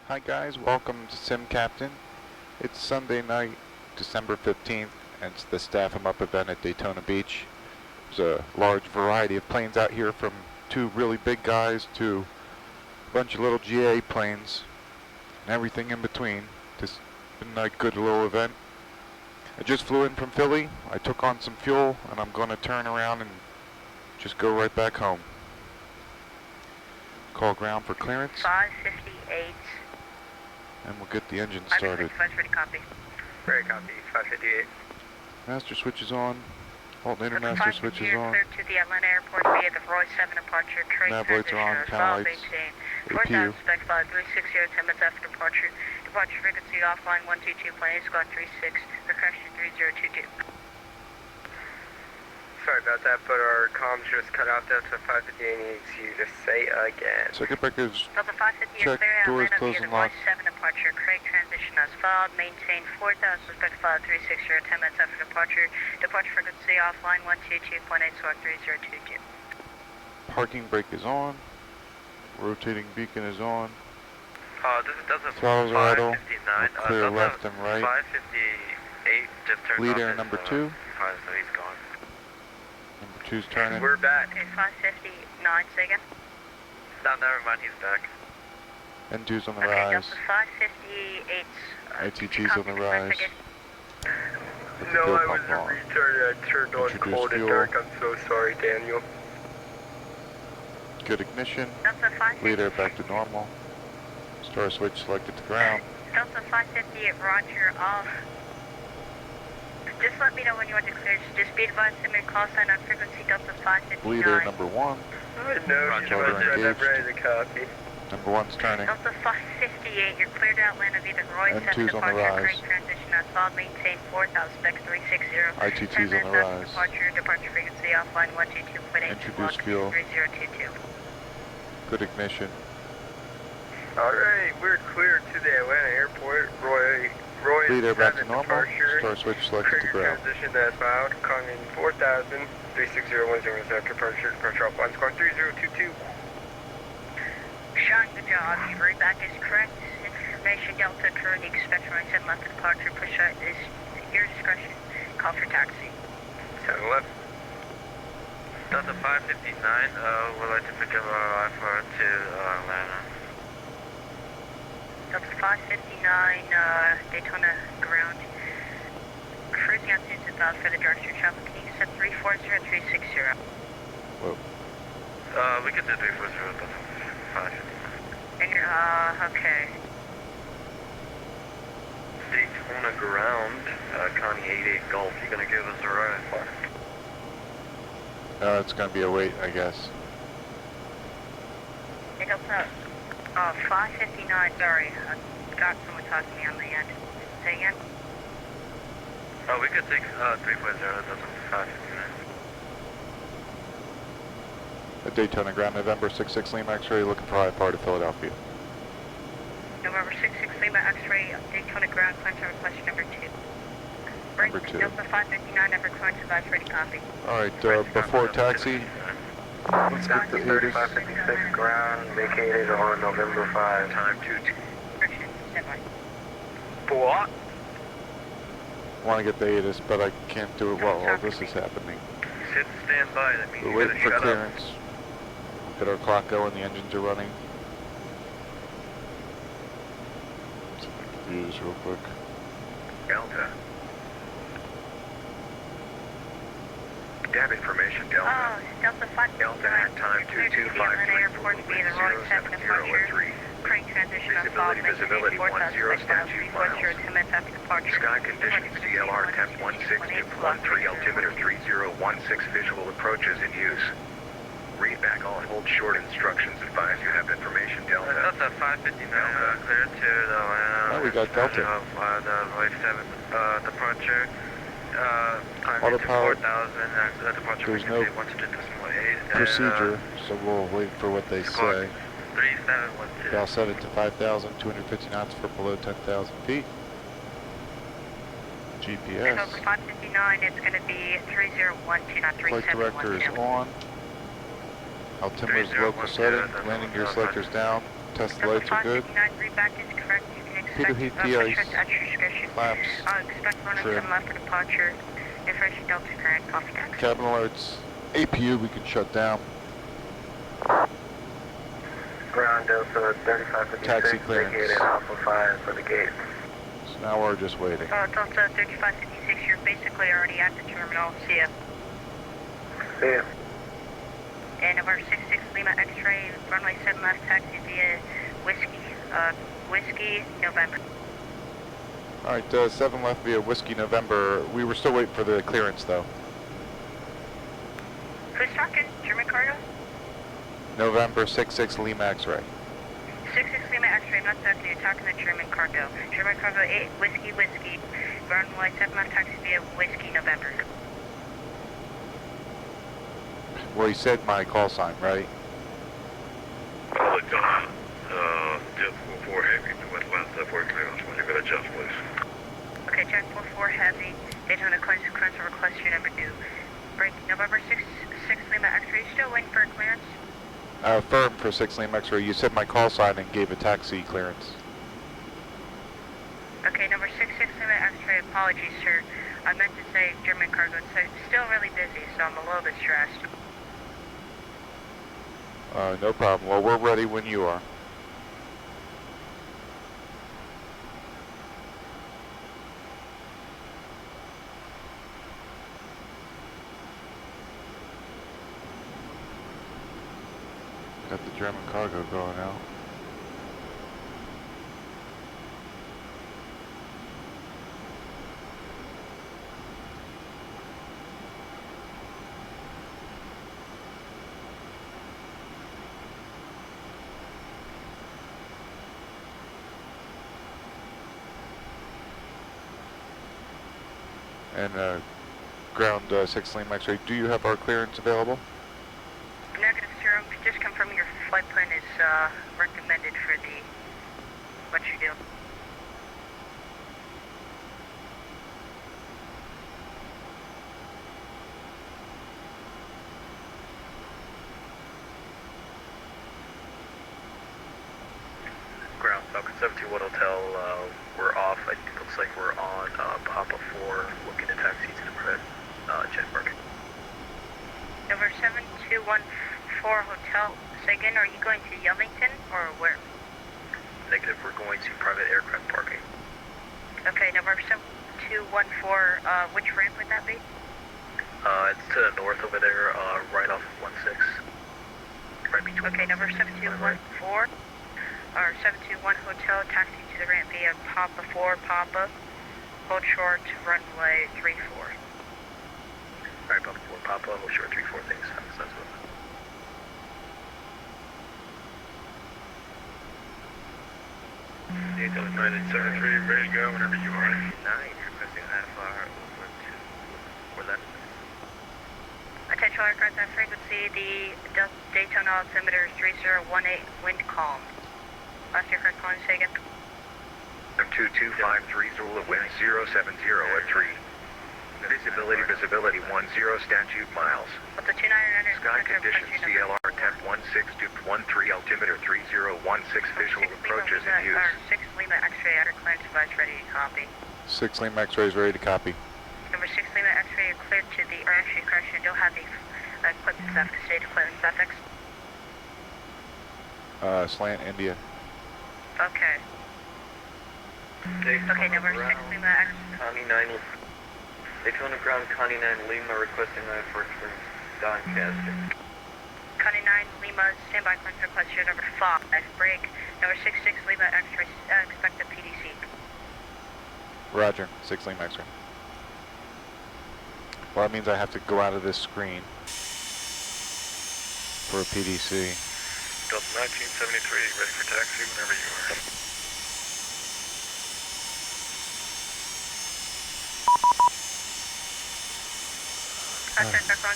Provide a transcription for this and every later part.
Hi guys, welcome to Sim Captain. It's Sunday night, December 15th, and it's the Staff 'em Up event at Daytona Beach. There's a large variety of planes out here, from two really big guys to a bunch of little GA planes and everything in between. Just been a good little event. I just flew in from Philly. I took on some fuel and I'm going to turn around and just go right back home. Call ground for clearance. 558. And we'll get the engine started. 556, ready, copy. Ready, copy. 558. Master switch is on. Alt intermaster switch is on. Cleared to the Atlanta airport via the Roy 7 departure. Nav lights are on, panel lights. APU. Spec flight 360, 10 minutes after departure. Departure frequency offline 122.8, squad 36, requested 3022. Sorry about that, but our comms just cut out Delta 558 needs you to say again. Circuit breakers Delta 550 check, is clear, doors Atlanta closed via and the Roy locked. 7 departure. Craig transition as filed. Maintain 4000, spec flight 360, 10 minutes after departure. Departure frequency offline 122.8, squad 3022. Parking brake is on. Rotating beacon is on. This is Delta Throttles are idle. 559. We'll clear left and right. 558 just turned Lead off air his, number 2. so he's gone. Number 2's turning. We're back. Okay, 559, say again. No, never mind, he's back. N2's on the Okay, rise. Delta 558. ITT's on the rise. Let the No, fuel I was pump a on. retard. I turned on Introduce cold and fuel. dark. I'm so sorry, Daniel. Good ignition. Delta 558. Lead air back to normal. Star switch selected to ground. Delta 558, roger, off. Just let me know when you want to clear. Just be advised, send me a call sign on frequency Delta 559. Bleed air number 1. I know, she's Roger, right. I'm engaged. ready to copy. Number 1's turning. Delta 558, you're cleared to Atlanta via the Roy 7 N2's on the departure. rise. Craig transition as followed. Maintain 4000, spec 360. ITT's 10 on the minutes after rise. departure. Departure frequency offline 122.8. Introduce squawk fuel. 3022. Good ignition. Alright, we're clear to the Atlanta airport. Roy Lead air back to 7 normal. departure. Star switch selected to ground. Transition as filed. Calling 4000, 36010 after departure. Departure offline squad 3022. Sean, good job. Your readback is correct. Information Delta currently expect Roy 7 left departure. Push out is at your discretion. Call for taxi. 7-11. Delta 559, would like to pick up our I-4 to Atlanta. Delta 559, Daytona ground. Cruising altitude about for the direction of travel. Can you set 340360? Whoa. We could do 340, Delta 559. And you're, okay. Daytona ground, Connie 88 Gulf, you gonna give us a ride? It's going to be a wait, I guess. Hey, Delta, 559, sorry. I got someone talking to me on the end. Say again? Oh, we could take 340, Delta 559. At Daytona ground, November 66 Lima X-ray, looking for high to Philadelphia. November 66 Lima X-ray, Daytona ground, clearance over question number 2. Number 2. Delta 559, number clearance advice, ready, copy. Alright, before taxi, let's get the heaters. 3556 ground, vacated on November 5, time 22. Correction, standby. What? Want to get the heaters, but I can't do it while all this is happening. Sit standby, that means We're you waiting gotta for shut up. clearance. Get our clock going, the engines are running. Let's look at the views real quick. Delta. KDAB information, Delta. Oh, Delta 559. Delta at time Cleared to the Atlanta airport via the Roy 7 departure. Craig transition on followed. Visibility 10 340, 10 minutes after departure. Sky conditions, CLR temp 16 13, altimeter 3016, visual approaches in use. Read back all hold short instructions. Advise you have information, Delta. Delta 559, clear to the Atlanta. Oh, we got Delta. The Roy 7 departure. Autopilot. 4,000, departure There's no frequency 1.8. procedure, so we'll wait for what they say. 3712. Val set it to 5,250 knots for below 10,000 feet. GPS. Delta 559, it's going to be 3012, not Flight director is 3712. on. Altimeter's local setting. Landing gear selector's down. Test lights are good. Delta 559, readback is Peter Heat de-ice. At your discretion. Flaps. Expect running Trim. 7 left for departure. Information Delta current, coffee tax. Cabin alerts. APU we can shut down. Ground Delta 3556. Taxi clearance. Vacated Alpha 5 for the gate. So now we're just waiting. Delta 3556, you're basically already at the terminal. See ya. See ya. And of our 66 Lima X-ray, runway 7 left taxi via Whiskey, November. Alright, 7 left via Whiskey November. We were still waiting for the clearance though. Who's talking? German cargo? November 66 Lima X-ray. 66 Lima X-ray, I'm not talking to you, talking to German cargo. German cargo 8, Whiskey, runway 7 left taxi via Whiskey, November. Well, he said my call sign, right? Daytona, Jet 44 Heavy, Westbound step 4 clearance. When you're going to adjust, please. Okay, Jet 44 Heavy, Daytona consequence request your number 2. Break November 6 Lima X-ray, still waiting for a clearance? Firm for 6 Lima X-ray. You said my call sign and gave a taxi clearance. Okay, number 66 Lima X-ray, apologies, sir. I meant to say German cargo, it's still really busy, so I'm a little bit stressed. No problem. Well, we're ready when you are. Got the German cargo going out. And ground 6 Lima X-ray, do you have our clearance available? Negative, sir. Just confirming your flight plan is recommended for what you do. Ground Falcon 721 Hotel, we're off. It looks like we're on Papa 4, looking to taxi to the red jet market. Number 7214 Hotel. Say again, are you going to Yellington or where? Negative, we're going to private aircraft parking. Okay, number 7214, which ramp would that be? It's to the north over there, right off of 16. Right between. Okay, number 7214 or 721 Hotel, taxi to the ramp via Papa 4, Papa. Hold short, runway 34. Right, Papa 4, Papa, hold short 34, things. Sounds good. Daytona 9873, ready to go whenever you are. 9, requesting IFR over to 4 left. Attention aircraft at frequency, the Daytona altimeter is 3018, wind calm. Last aircraft calling, say again. 22530 at wind 070 at 3. Visibility 10 statute miles. Delta 299 Sky conditions CLR temp 16 to 13 altimeter 3016 visual approaches in use. 6 Lima X-ray outer clearance device ready to copy. 6 Lima X-ray is ready to copy. Number 6 Lima X-ray, you're cleared to the, or actually correction, don't have the equipment stuff, state equipment suffix. Slant India. Okay. Okay, number 6 Lima X-ray. Connie 9, Daytona Ground Connie 9 Lima requesting IFR for Doncaster. Connie 9 Lima, standby clearance request here, number 5, break. Number 66 Lima X-ray, expect a PDC. Roger, 6 Lima X-ray. Well, that means I have to go out of this screen for a PDC. Delta 1973, ready for taxi whenever you are.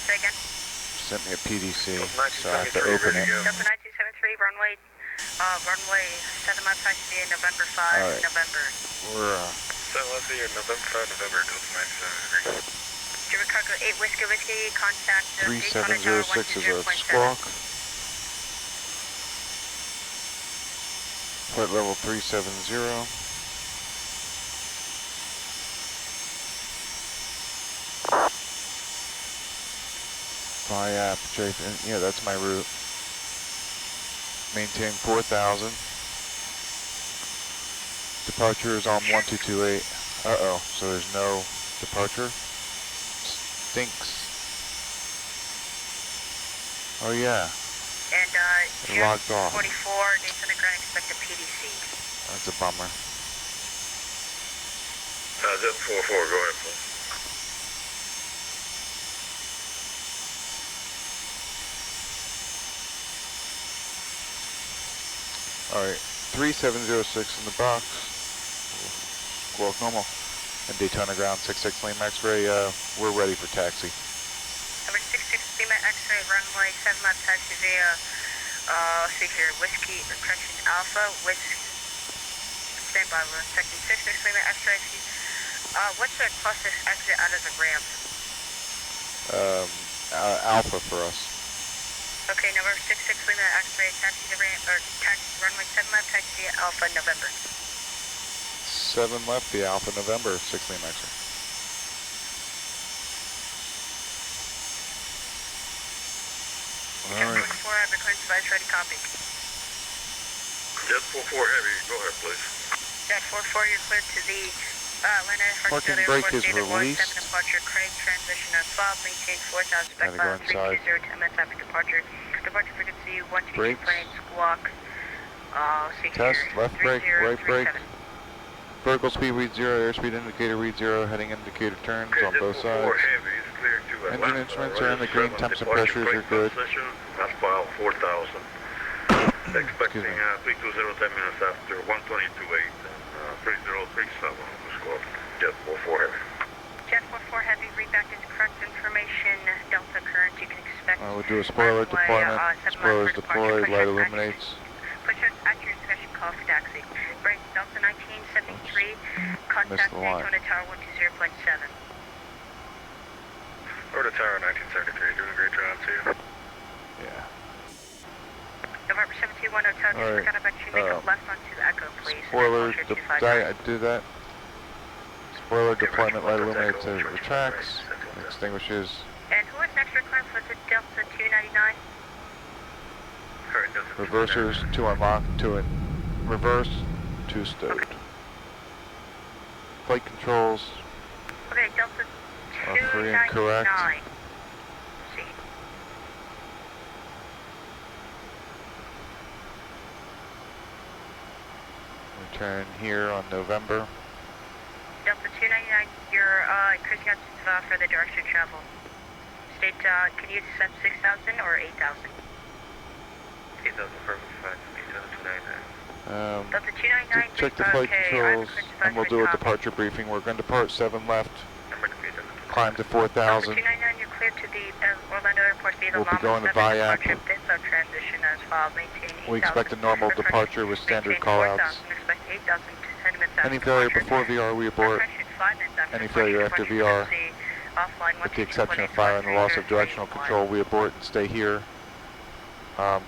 Say again. Sent me a PDC, so I have to 1973, open ready it. to go. Delta 1973, runway 7 left taxi in November 5, Alright. November. We're, So let's see, November 5, November, Delta 1973. German cargo 8 Whiskey, contact 3706 is a squawk. Flight level 370. app, yeah, that's my route. Maintain 4,000. Departure is on 1228. Uh-oh, so there's no departure? Stinks. Oh yeah, And it logged off. 44, Daytona Ground, expect a PDC. That's a bummer. Jet 44, go ahead, please. Alright, 3706 in the box. Squawk normal. And Daytona Ground, 66 Lima X-ray, we're ready for taxi. Number 66 Lima X-ray, runway 7 left taxi via, see here, Whiskey, correction, Alpha, standby, we're checking 66 Lima X-ray. What's the closest exit out of the ramp? Alpha for us. Okay, number 66 Lima X-ray, taxi to ramp, or taxi, runway 7 left taxi via Alpha, November. 7 left, the Alpha November, 6 Lima X-ray. Jet 44, I have recording device ready, copy. Jet 44 Heavy, go ahead, please. Jet 44, you're cleared to the Atlanta Parking brake is released. 7 departure, Craig, transition on 12, maintain 4,000, spec Gotta go file inside. 320, 10 minutes after departure. Departure frequency 122 Brakes. plane, squawk. See Test, here, left brake, right brake. 3037. Vertical speed read 0, airspeed indicator read 0, heading indicator turns Okay, on Jet both 44 sides. Heavy is cleared to Atlanta. Engine instruments are in the green, Seven, temps and departure pressures are brake good. Position, mass file 4,000. Expecting me. 320 10 minutes after 122.8 and 3037 on the squawk. Jet 44 Heavy. Jet 44 Heavy, read back is correct information. Delta current, you can expect. We'll do a spoiler runway, deployment. 7 Spoilers left for departure. deployed, Push light us illuminates. Push us at your discretion, call for taxi. Break Delta 1973, contact the line. Daytona Tower 120.7. Over to Tower 1973, doing a great job too. Yeah. November 721 Hotel, just Alright, forgot about you. Make a left onto the Echo, please. Spoiler, Culture 259. I did that. Spoiler deployment, light illuminates as it retracts, extinguishes. And who was next request? Was it Delta 299? Reversers, 2 unlocked, 2 in reverse, 2 stowed. Flight controls Okay, Delta are 3 incorrect. 299. See. Return here on November. Delta 299, your cruise captain's for the direction of travel. State, can you send 6,000 or 8,000? 8,000 for 299. Delta 299, Check the flight controls, and we'll do a departure briefing. We're going to depart 7 left, climb to 4,000. Delta 299, you're cleared to the Orlando Airport via the We'll be Llama going to 7 VIAP. departure, Bitso transition as filed, maintain 8,000. We expect a normal departure with standard callouts. Expect 8,000 to 10 minutes after Any failure departure. before VR, we abort. Any failure after VR, with the exception of fire and the loss of directional control, we abort and stay here. I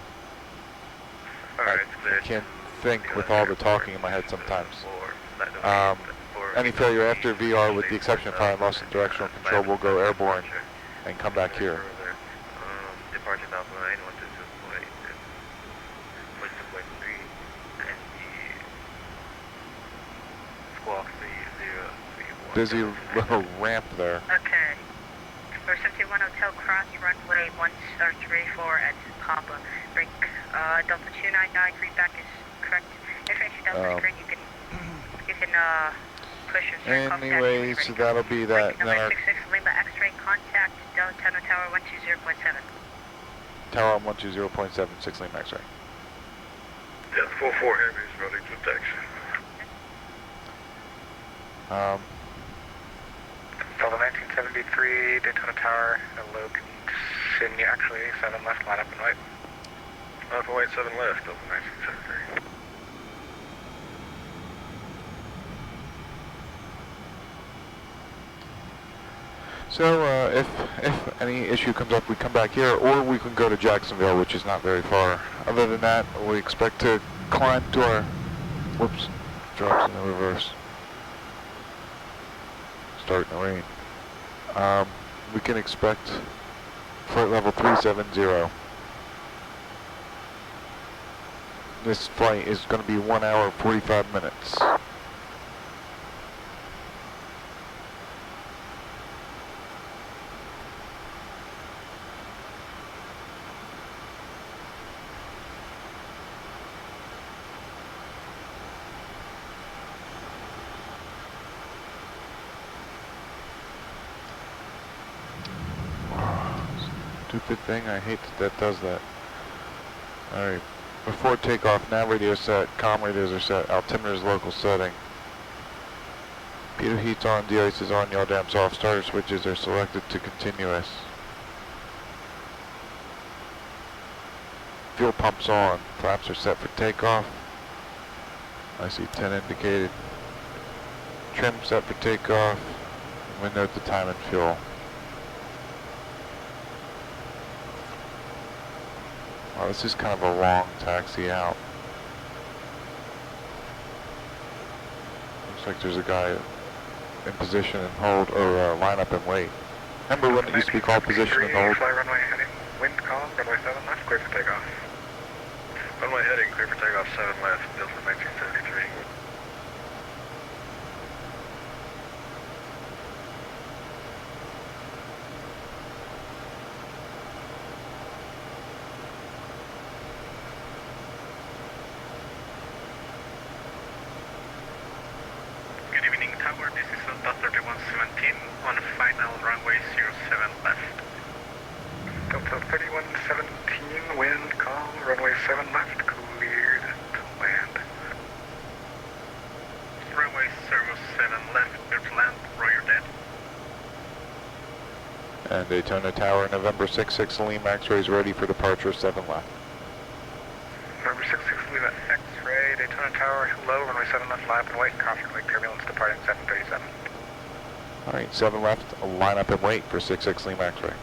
can't think with all the talking in my head sometimes. Any failure after VR, with the exception of fire and loss of directional control, will go airborne and come back here. Departure Alpha 9, 122.8, push to point 3, and the squawk 3031. Busy little ramp there. Okay. For 71 Hotel Cross, runway 134 at Papa. Break Delta 299, read back is correct. Information down the screen, you can push your circle. Anyway, so that'll be that. Then Number our 66 Lima X-ray, contact Daytona Tower 120.7. tower on 120.7, 6 Lima X-ray. Jet 44 Heavy is ready to taxi. Delta 1973, Daytona Tower, hello, continue, actually, 7 left, line up and wait. Line up and wait, 7 left, Delta 1973. So if any issue comes up, we come back here, or we can go to Jacksonville, which is not very far. Other than that, we expect to climb to our, whoops, drops in the reverse. Starting to rain. We can expect Flight level 370. This flight is going to be 1 hour 45 minutes. Stupid thing, I hate that does that. Alright, before takeoff, nav radio set, comm radios are set, altimeter is local setting. Pitot heat's on, de-ice is on, yaw damp's off, starter switches are selected to continuous. Fuel pump's on, flaps are set for takeoff. I see 10 indicated. Trim set for takeoff. Window to time and fuel. Oh, this is kind of a long taxi out. Looks like there's a guy in position and hold, or line up and wait. Remember when it used to be called position and hold? Fly runway heading, wind calm, runway 7 left, clear for takeoff. Runway heading, clear for takeoff, 7 left, Delta 1973. Good evening, Tower. This is Delta 3117 on final runway 07 left. Delta 3117, wind calm, runway 7 left, cleared to land. Runway 07 left, clear to land, Roger dead. And Daytona Tower, November 66 Lima X-ray is ready for departure, 7 left. November 66 Lima X-ray, Daytona Tower, hello, runway 7 left, lap and wait, crossing lake turbulence departing 737. Alright, 7 left, line up and wait for 66 Lima X-ray.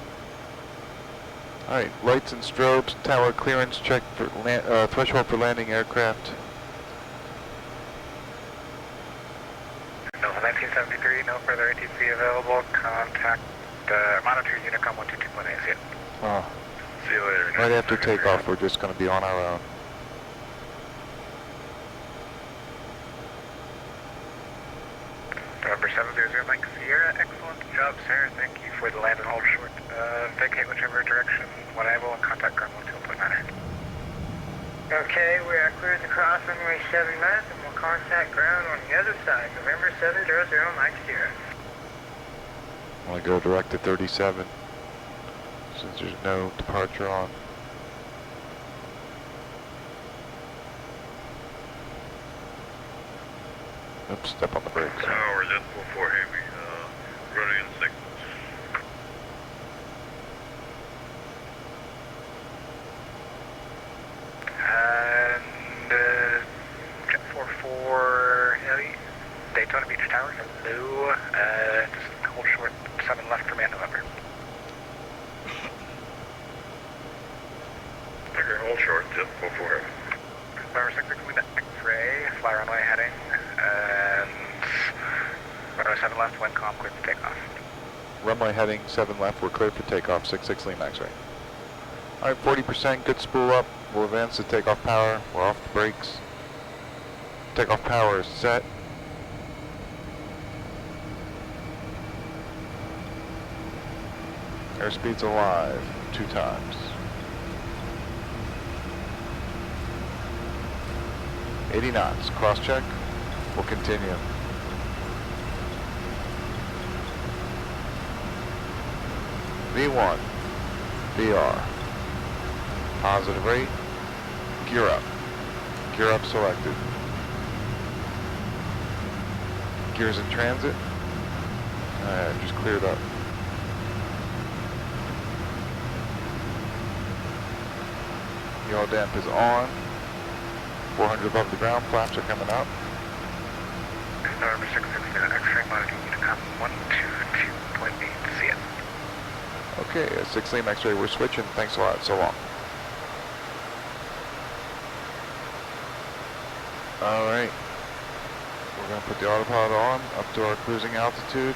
Alright, lights and strobes, tower clearance check for threshold for landing aircraft. Delta 1973, no further ATC available, contact monitor Unicom 122.8, see it. Oh, See you later. right after takeoff, we're just going to be on our own. November 700 Mike Sierra, excellent job, sir. Thank you for the land and hold short. Vacate whichever direction when able and contact ground 12.9. Okay, we are cleared to cross runway 7 left and we'll contact ground on the other side. November 700 Mike Sierra. I want to go direct to 37 since there's no departure on. Oops, step on the brakes. Tower, jet 44 heavy, running in signals. And jet 44 heavy, Daytona Beach Tower, hello. Just hold short 7 left for man November. Okay, hold short, jet 44 heavy. November 66 Lima X-ray, fly runway heading, and runway 7 left, wind calm, clear for takeoff. Runway heading 7 left, we're cleared for takeoff, 66 Lima X-ray. Alright, 40%, good spool up. We'll advance to takeoff power. We're off the brakes. Takeoff power is set. Airspeed's alive, 2 times. 80 knots, cross check. We'll continue. V1, VR. Positive rate. Gear up. Gear up selected. Gears in transit. Just cleared up. Yaw damp is on. 400 above the ground, flaps are coming up. November 66 X-ray monitor Unicom 122.8, see it. Okay, 6 Lima X-ray, we're switching. Thanks a lot, so long. Alright. We're going to put the autopilot on up to our cruising altitude.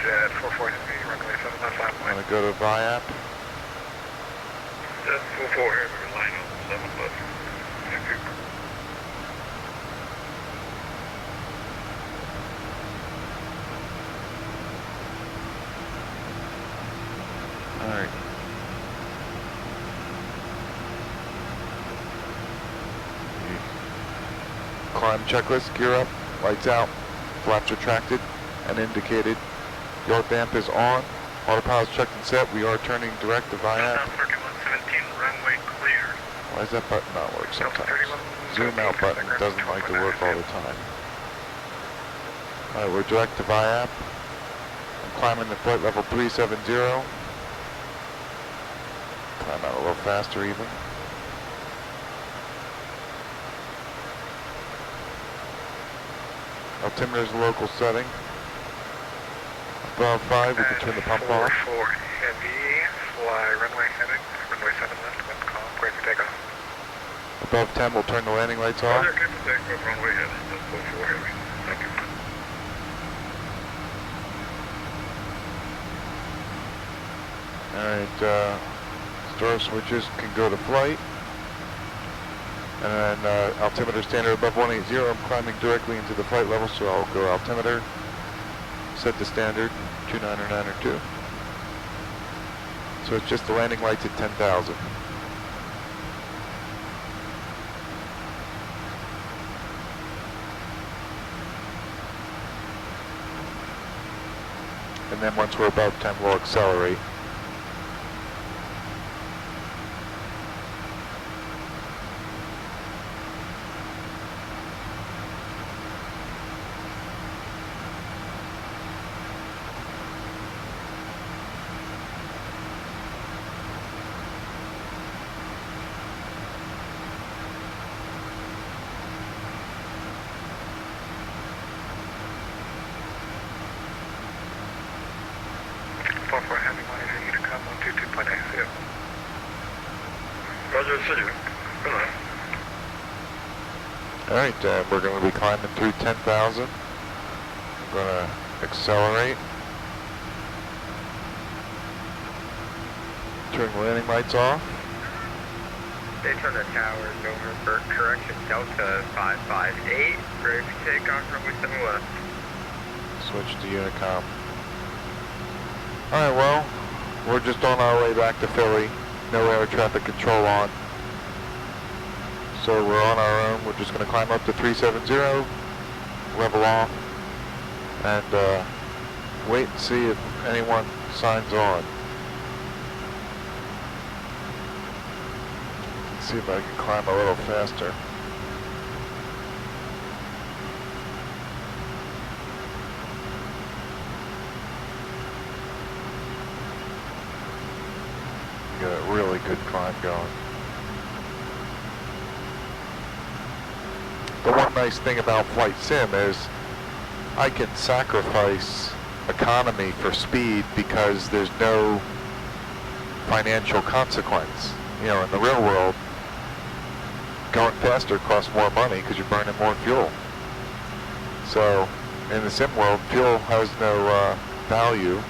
at 44 Heavy, runway 7 left line. I'm gonna go to VIAP. Jet 44 Heavy, line up 7 left. Thank you. Alright. Climb checklist, gear up, lights out, flaps retracted and indicated. Yard damp is on, autopilot's checked and set. We are turning direct to VIAP. Circuit 117, runway clear. Why does that button not work sometimes? Zoom out button doesn't like to work all the time. Alright, we're direct to VIAP. I'm climbing to flight level 370. Climb out a little faster even. Altimeter's local setting. Above 5, we can turn the pump off. 44 Heavy, fly runway heading, runway 7 left, wind calm, great for takeoff. Above 10, we'll turn the landing lights off. Roger, clear for takeoff, runway heading, Jet 44 Heavy. Thank you. Alright, star switches can go to flight. And then altimeter standard above 180. I'm climbing directly into the flight level, so I'll go altimeter. Set the standard, 29 or 9 or 2. So it's just the landing lights at 10,000. And then once we're above 10, we'll accelerate. Roger, see you. Good night. Alright, we're going to be climbing through 10,000. I'm going to accelerate. Turn the landing lights off. Daytona Towers over for correction Delta 558, ready for takeoff, runway 7 left. Switch to Unicom. Alright, well, we're just on our way back to Philly. No air traffic control on. So we're on our own. We're just going to climb up to 370, level off, and wait and see if anyone signs on. Let's see if I can climb a little faster. Got a really good climb going. The one nice thing about Flight Sim is I can sacrifice economy for speed because there's no financial consequence. You know, in the real world, going faster costs more money because you're burning more fuel. So, in the sim world, fuel has no value,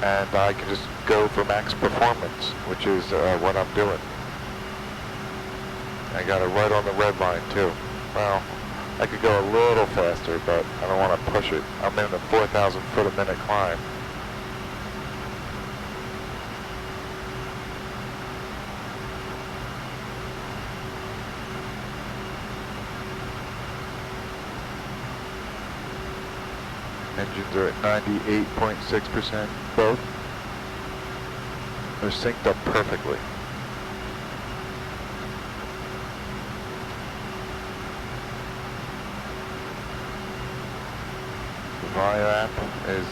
and I can just go for max performance, which is what I'm doing. I got it right on the red line too. Well, I could go a little faster, but I don't want to push it. I'm in a 4,000 foot a minute climb. Engines are at 98.6%, both. They're synced up perfectly. The VIAP is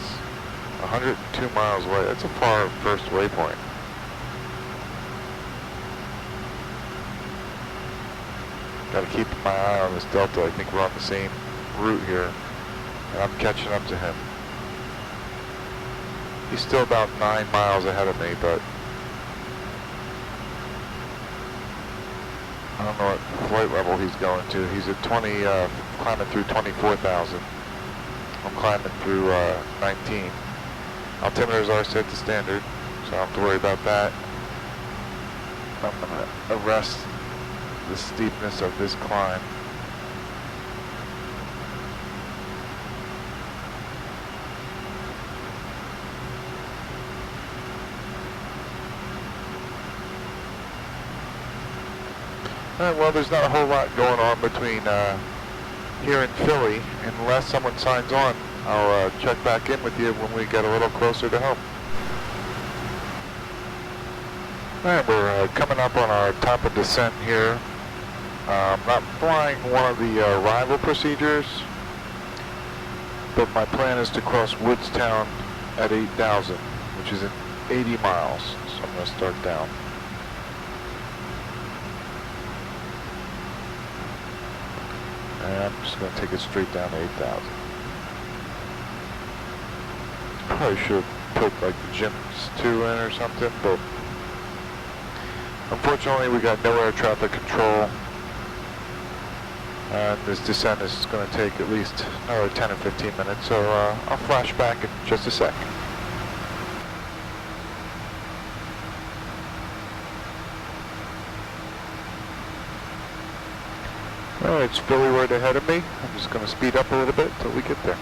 102 miles away. That's a far first waypoint. Got to keep my eye on this Delta. I think we're on the same route here, and I'm catching up to him. He's still about 9 miles ahead of me, but I don't know what flight level he's going to. He's at 20, climbing through 24,000 I'm climbing through 19. Altimeters are set to standard, so I don't have to worry about that. I'm going to arrest the steepness of this climb. Alright, well, there's not a whole lot going on between here in Philly. Unless someone signs on, I'll check back in with you when we get a little closer to home. Alright, we're coming up on our top of descent here. Not flying one of the arrival procedures, but my plan is to cross Woodstown at 8,000, which is at 80 miles. So I'm going to start down. And I'm just going to take it straight down to 8,000. Probably should have put like the gyms 2 in or something, but unfortunately we got no air traffic control. And this descent is going to take at least another 10 or 15 minutes, so I'll flash back in just a sec. Alright, it's Philly right ahead of me. I'm just going to speed up a little bit until we get there.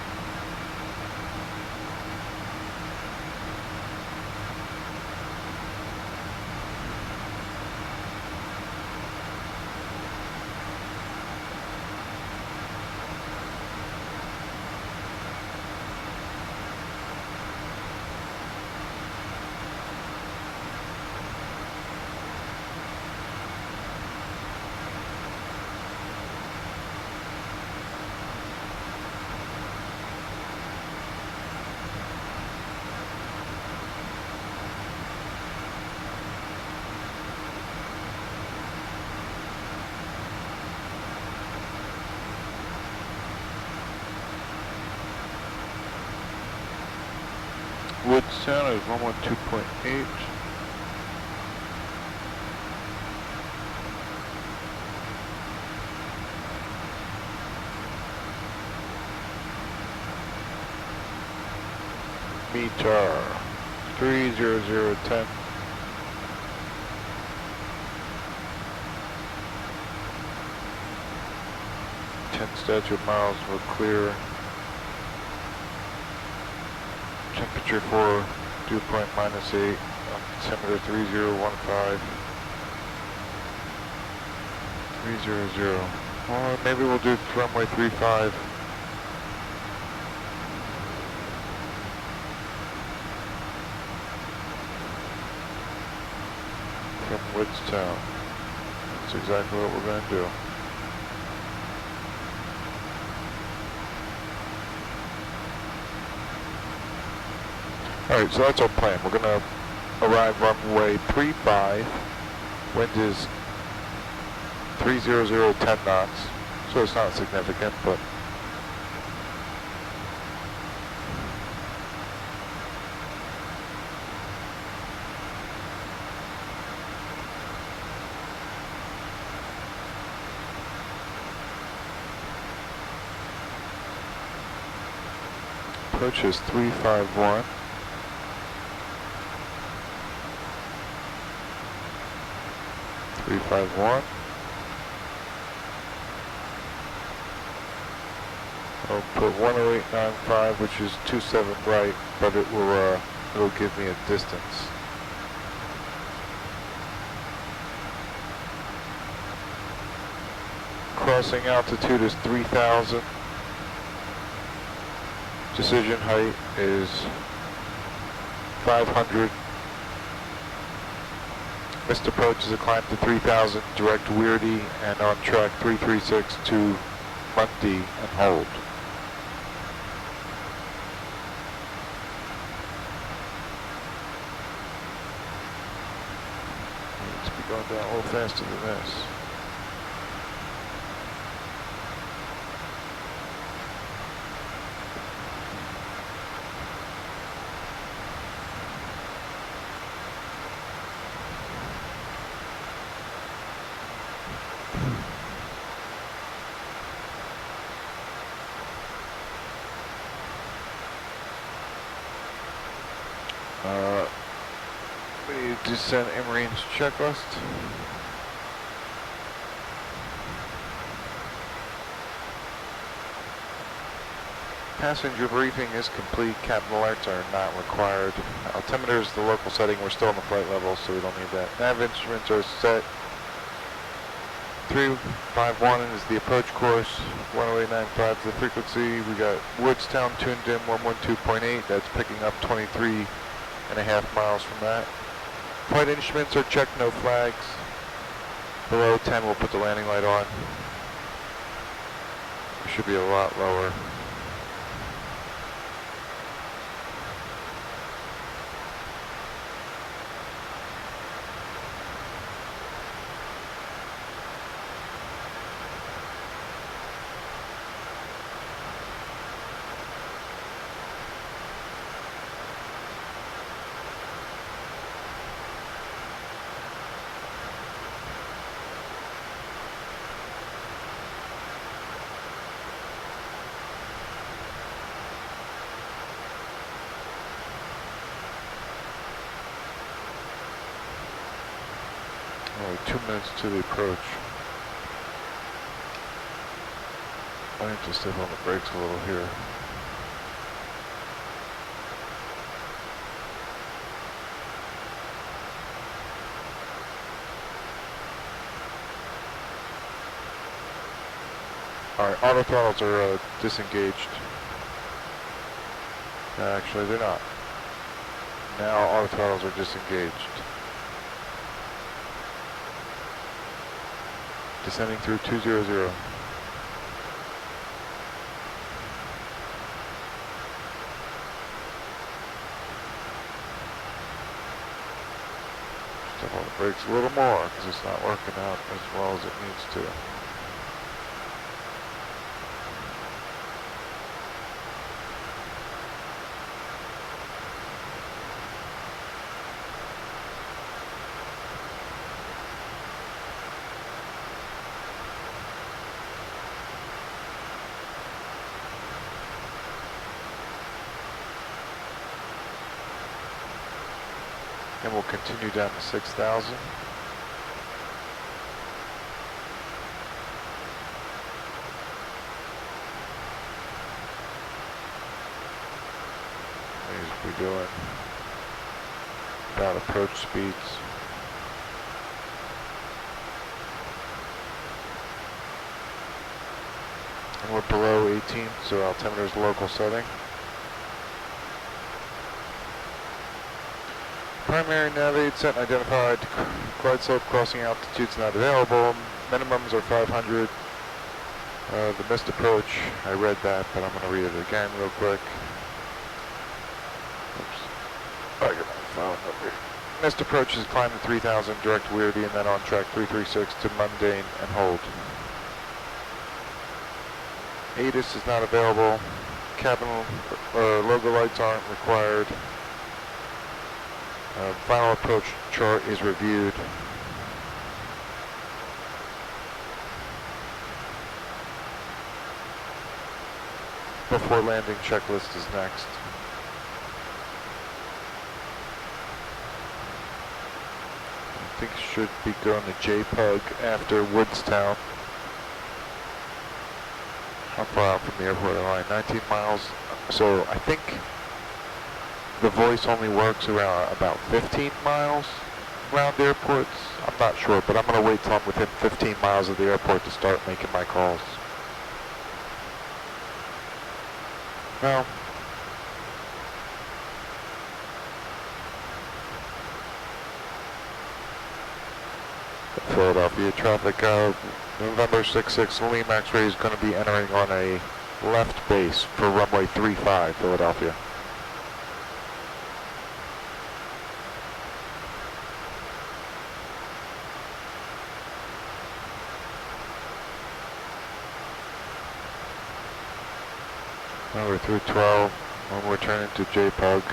Woodstown is 112.8. Meter 30010. 10 statute miles were clear. Temperature for dew point -8, altimeter 3015, 300. Or maybe we'll do runway 35. From Woodstown. That's exactly what we're going to do. Alright, so that's our plan. We're going to arrive runway 35. Wind is 30010 knots, so it's not significant, but approach is 351. 351. I'll put 108.95, which is 27 right, but it will it'll give me a distance. Crossing altitude is 3,000. Decision height is 500. Missed approach is a climb to 3,000, direct Weirdy, and on track 336 to Mundy and hold. Let's be going down a little faster than this. We need to send Emery's checklist. Passenger briefing is complete. Cabin alerts are not required. Altimeter is the local setting. We're still on the flight level, so we don't need that. Nav instruments are set. 351 is the approach course. 108.95 is the frequency. We got Woodstown tuned in 112.8. That's picking up 23.5 miles from that. Flight instruments are checked, no flags. Below 10, we'll put the landing light on. It should be a lot lower. Only 2 minutes to the approach. I need to step on the brakes a little here. Alright, auto throttles are disengaged. Actually, they're not. Now auto throttles are disengaged. Descending through 200. Step on the brakes a little more because it's not working out as well as it needs to. And we'll continue down to 6,000. These we're doing about approach speeds. And we're below 18, so altimeter is local setting. Primary nav aid set and identified. Glide slope crossing altitudes not available. Minimums are 500. The missed approach, I read that, but I'm going to read it again real quick. Oops. I got my phone over here. Missed approach is climb to 3,000, direct Weirdy, and then on track 336 to Mundane and hold. ATIS is not available. Cabin logo lights aren't required. Final approach chart is reviewed. Before landing checklist is next. I think it should be going to JPUG after Woodstown. How far out from the airport am I? 19 miles. So I think the voice only works around about 15 miles around airports. I'm not sure, but I'm going to wait till I'm within 15 miles of the airport to start making my calls. Well, Philadelphia traffic, November 66 Lima X-ray is going to be entering on a left base for runway 35, Philadelphia. Now we're through 12, and we're turning to JPUG.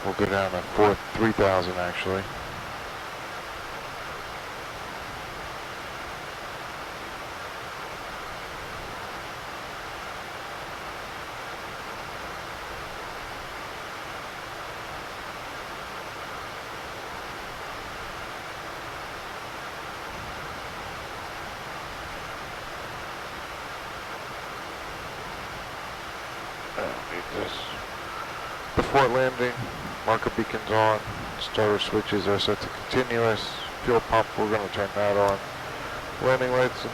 We'll go down to 3,000 actually. Before landing, marker beacons on, starter switches are set to continuous, fuel pump, we're going to turn that on. Landing lights and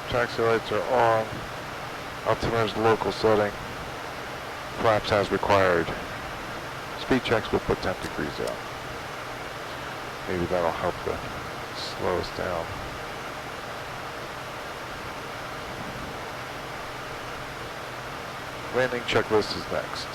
taxi lights are on, altimeter's local setting, flaps as required. Speed checks will put 10 degrees out. Maybe that'll help to slow us down. Landing checklist is next.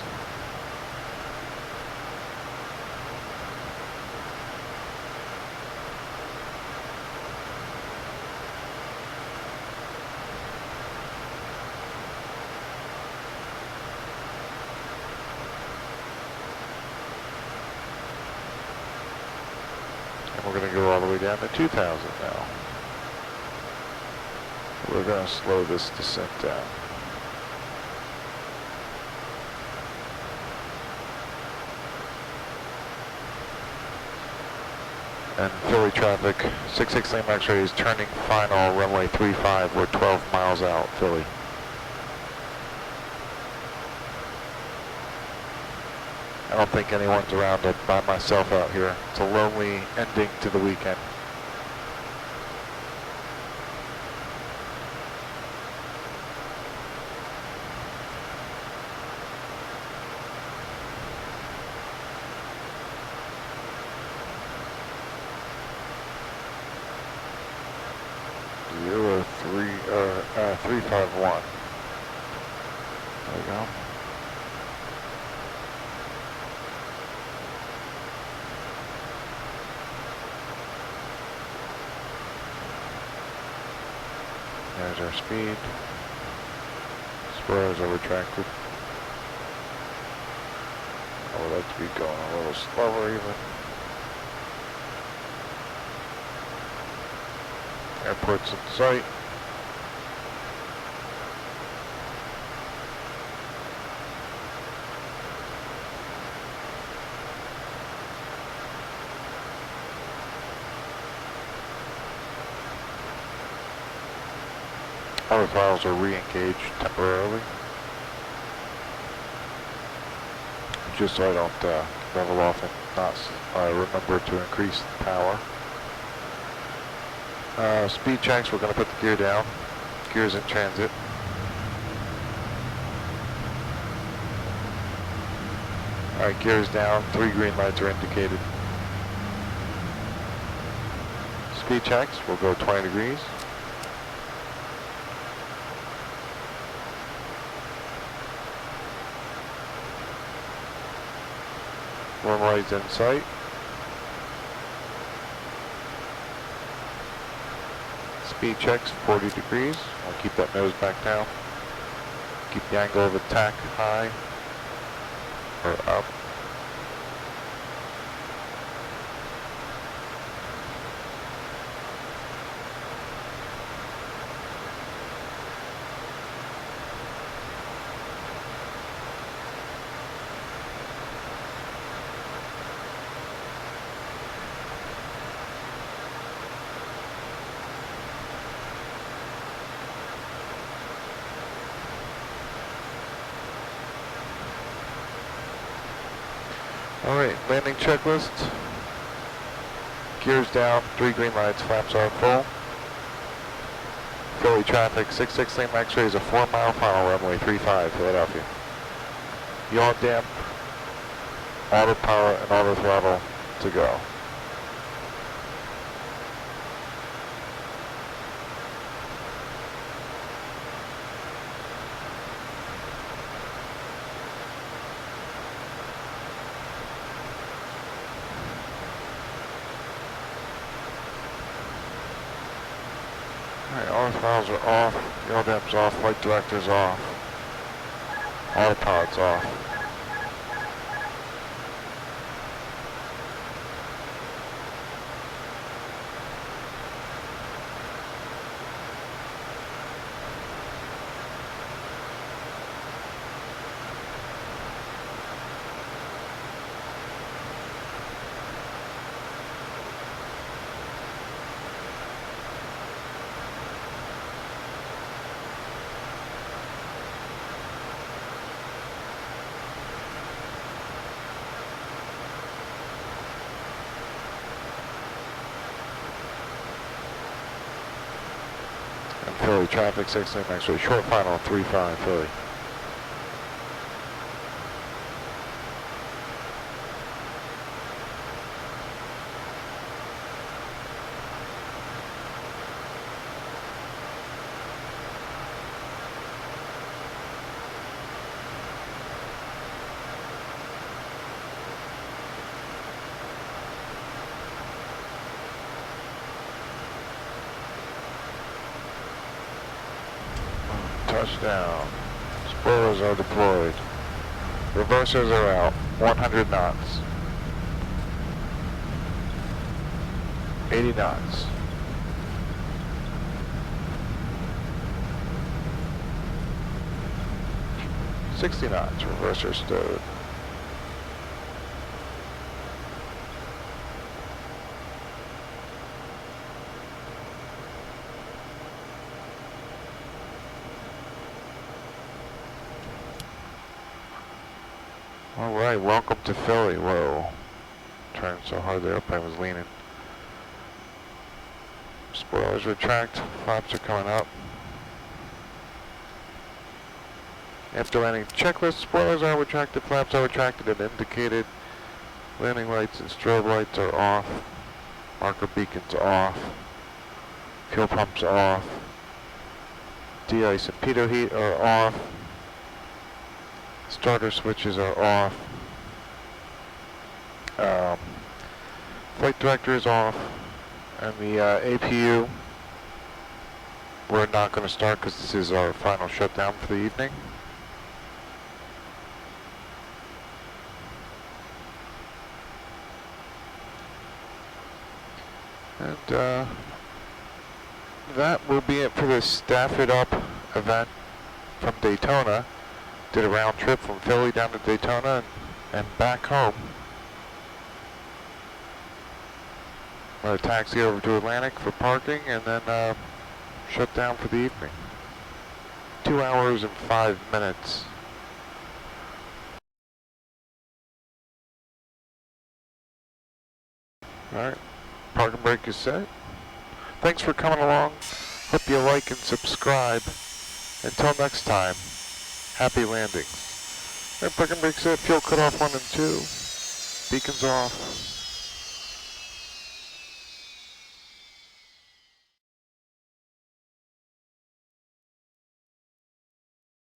And we're going to go all the way down to 2,000 now. We're going to slow this descent down. And Philly traffic, 66 lane X-ray is turning final, runway 35, we're 12 miles out, Philly. I don't think anyone's around. I'm by myself out here. It's a lonely ending to the weekend. Zero 351. There we go. There's our speed. Spoilers are retracted. I would like to be going a little slower even. Airport's in sight. Other files are re-engaged temporarily, just so I don't level off and not remember to increase the power. Speed checks, we're going to put the gear down. Gear's in transit. Alright, gear's down, 3 green lights are indicated. Speed checks, we'll go 20 degrees. Runway's in sight. Speed checks, 40 degrees. I'll keep that nose back down. Keep the angle of attack high or up. Alright, landing checklist. Gears down, 3 green lights, flaps are full. Philly traffic, 66 lane X-ray is a 4-mile final, runway 35, Philadelphia. Yaw damp, auto power and auto throttle to go. Alright, all the throttles are off, yaw damp's off, flight director's off, autopilot's off. And Philly traffic, 6 lane actually short final 3-5 Philly. Touchdown. Spoilers are deployed. Reversers are out. 100 knots. 80 knots. 60 knots. Reverser stowed. Alright, welcome to Philly. Whoa. Turned so hard the airplane was leaning. Spoilers retract, flaps are coming up. After landing checklist, spoilers are retracted, flaps are retracted and indicated. Landing lights and strobe lights are off. Marker beacons off. Fuel pumps off. De-ice and pitot heat are off. Starter switches are off. Flight director is off. And the APU, we're not going to start because this is our final shutdown for the evening. And that will be it for the Staff It Up event from Daytona. Did a round trip from Philly down to Daytona and back home. I'm going to taxi over to Atlantic for parking and then shut down for the evening. 2 hours and 5 minutes. Alright, parking brake is set. Thanks for coming along. Hope you like and subscribe. Until next time, happy landings. Alright, parking brake set, fuel cutoff 1 and 2. Beacons off.